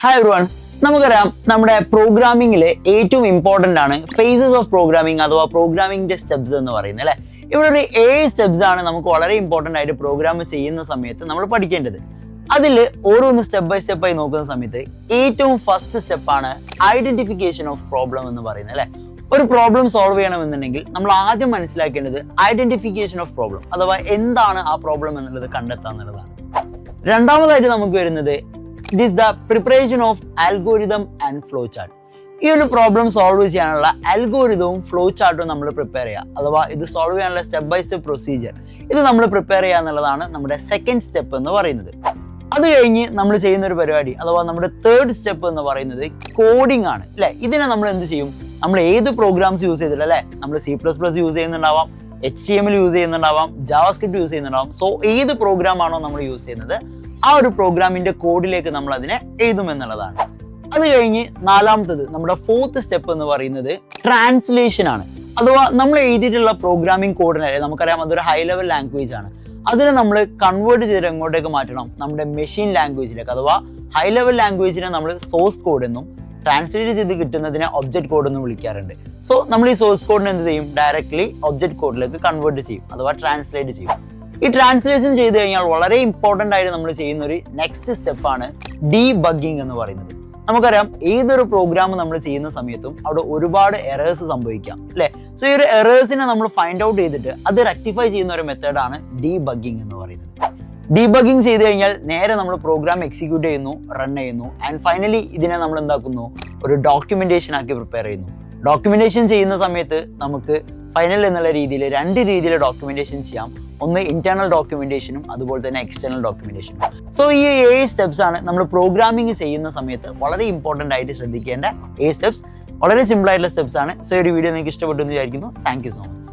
Hi everyone, നമുക്കറിയാം നമ്മുടെ പ്രോഗ്രാമിംഗിലെ ഏറ്റവും ഇമ്പോർട്ടൻ്റ് ആണ് ഫേസസ് ഓഫ് പ്രോഗ്രാമിംഗ് അഥവാ പ്രോഗ്രാമിംഗിന്റെ സ്റ്റെപ്സ് എന്ന് പറയുന്നത് അല്ലേ. ഇവിടെ ഒരു 7 സ്റ്റെപ്സ് ആണ് നമുക്ക് വളരെ ഇമ്പോർട്ടൻ്റ് ആയിട്ട് പ്രോഗ്രാം ചെയ്യുന്ന സമയത്ത് നമ്മൾ പഠിക്കേണ്ടത്. അതിൽ ഓരോന്ന് സ്റ്റെപ്പ് ബൈ സ്റ്റെപ്പ് ആയി നോക്കുന്ന സമയത്ത് ഏറ്റവും ഫസ്റ്റ് സ്റ്റെപ്പാണ് ഐഡന്റിഫിക്കേഷൻ ഓഫ് പ്രോബ്ലം എന്ന് പറയുന്നത് അല്ലേ. ഒരു പ്രോബ്ലം സോൾവ് ചെയ്യണമെന്നുണ്ടെങ്കിൽ നമ്മൾ ആദ്യം മനസ്സിലാക്കേണ്ടത് ഐഡന്റിഫിക്കേഷൻ ഓഫ് പ്രോബ്ലം അഥവാ എന്താണ് ആ പ്രോബ്ലം എന്നുള്ളത് കണ്ടെത്തുക എന്നുള്ളതാണ്. രണ്ടാമതായിട്ട് നമുക്ക് വരുന്നത് it is the preparation of algorithm and flow chart. ഈ ഒരു പ്രോബ്ലം സോൾവ് ചെയ്യാനുള്ള ആൽഗോരിതവും ഫ്ലോ ചാർട്ടും നമ്മൾ പ്രിപ്പയർ ചെയ്യുക, അഥവാ ഇത് സോൾവ് ചെയ്യാനുള്ള സ്റ്റെപ്പ് ബൈ സ്റ്റെപ്പ് പ്രൊസീജിയർ ഇത് നമ്മൾ പ്രിപ്പയർ ചെയ്യുക എന്നുള്ളതാണ് നമ്മുടെ സെക്കൻഡ് സ്റ്റെപ്പ് എന്ന് പറയുന്നത്. അത് കഴിഞ്ഞ് നമ്മൾ ചെയ്യുന്ന ഒരു പരിപാടി അഥവാ നമ്മുടെ തേർഡ് സ്റ്റെപ്പ് എന്ന് പറയുന്നത് കോഡിംഗ് ആണ് അല്ലെ. ഇതിനെ നമ്മൾ എന്ത് ചെയ്യും, നമ്മൾ ഏത് പ്രോഗ്രാംസ് യൂസ് ചെയ്തില്ല അല്ലെ, നമ്മൾ C++ യൂസ് ചെയ്യുന്നുണ്ടാവാം, HTML യൂസ് ചെയ്യുന്നുണ്ടാവാം, ജാവാസ്ക്രിപ്റ്റ് യൂസ് ചെയ്യുന്നുണ്ടാവാം. സോ ഏത് പ്രോഗ്രാം ആണോ നമ്മൾ യൂസ് ചെയ്യുന്നത് ആ ഒരു പ്രോഗ്രാമിന്റെ കോഡിലേക്ക് നമ്മൾ അതിനെ എഴുതും എന്നുള്ളതാണ്. അത് കഴിഞ്ഞ് നാലാമത്തത് നമ്മുടെ ഫോർത്ത് സ്റ്റെപ്പ് എന്ന് പറയുന്നത് ട്രാൻസ്ലേഷൻ ആണ്. അഥവാ നമ്മൾ എഴുതിയിട്ടുള്ള പ്രോഗ്രാമിംഗ് കോഡിനെ നമുക്കറിയാം അതൊരു ഹൈ ലെവൽ ലാംഗ്വേജ് ആണ്. അതിനെ നമ്മൾ കൺവേർട്ട് ചെയ്ത് എങ്ങോട്ടേക്ക് മാറ്റണം, നമ്മുടെ മെഷീൻ ലാംഗ്വേജിലേക്ക്. അഥവാ ഹൈ ലെവൽ ലാംഗ്വേജിനെ നമ്മൾ സോഴ്സ് കോഡ് എന്നും ട്രാൻസ്ലേറ്റ് ചെയ്ത് കിട്ടുന്നതിനെ ഒബ്ജക്ട് കോഡ് എന്നും വിളിക്കാറുണ്ട്. സോ നമ്മൾ ഈ സോഴ്സ് കോഡിനെ എന്ത് ചെയ്യും, ഡയറക്ട്ലി ഒബ്ജക്ട് കോഡിലേക്ക് കൺവേർട്ട് ചെയ്യും അഥവാ ട്രാൻസ്ലേറ്റ് ചെയ്യും. ഈ ട്രാൻസ്ലേഷൻ ചെയ്ത് കഴിഞ്ഞാൽ വളരെ ഇമ്പോർട്ടൻ്റ് ആയിട്ട് നമ്മൾ ചെയ്യുന്ന ഒരു നെക്സ്റ്റ് സ്റ്റെപ്പാണ് ഡീബഗ്ഗിംഗ് എന്ന് പറയുന്നത്. നമുക്കറിയാം ഏതൊരു പ്രോഗ്രാം നമ്മൾ ചെയ്യുന്ന സമയത്തും അവിടെ ഒരുപാട് എറേഴ്സ് സംഭവിക്കാം അല്ലെ. സോ ഈ ഒരു എറേഴ്സിനെ നമ്മൾ ഫൈൻഡ് ഔട്ട് ചെയ്തിട്ട് അത് റെക്ടിഫൈ ചെയ്യുന്ന ഒരു മെത്തേഡാണ് ഡീബഗ്ഗിംഗ് എന്ന് പറയുന്നത്. ഡീബഗ്ഗിംഗ് ചെയ്ത് കഴിഞ്ഞാൽ നേരെ നമ്മൾ പ്രോഗ്രാം എക്സിക്യൂട്ട് ചെയ്യുന്നു, റൺ ചെയ്യുന്നു, ആൻഡ് ഫൈനലി ഇതിനെ നമ്മൾ എന്താക്കുന്നു, ഒരു ഡോക്യുമെന്റേഷൻ ആക്കി പ്രിപ്പയർ ചെയ്യുന്നു. ഡോക്യുമെന്റേഷൻ ചെയ്യുന്ന സമയത്ത് നമുക്ക് ഫൈനൽ എന്നുള്ള രീതിയിൽ 2 രീതിയിൽ ഡോക്യുമെന്റേഷൻ ചെയ്യാം. ഒന്ന് ഇന്റേണൽ ഡോക്യുമെന്റേഷനും അതുപോലെ തന്നെ എക്സ്റ്റേണൽ ഡോക്യുമെന്റേഷനും. സോ ഈ 7 സ്റ്റെപ്സ് ആണ് നമ്മൾ പ്രോഗ്രാമിംഗ് ചെയ്യുന്ന സമയത്ത് വളരെ ഇമ്പോർട്ടൻ്റ് ആയിട്ട് ശ്രദ്ധിക്കേണ്ട 7 സ്റ്റെപ്സ്. വളരെ സിമ്പിൾ ആയിട്ടുള്ള സ്റ്റെപ്സ് ആണ്. സോ ഈ ഒരു വീഡിയോ നിങ്ങൾക്ക് ഇഷ്ടപ്പെട്ടു എന്ന് വിചാരിക്കുന്നു. Thank you so much.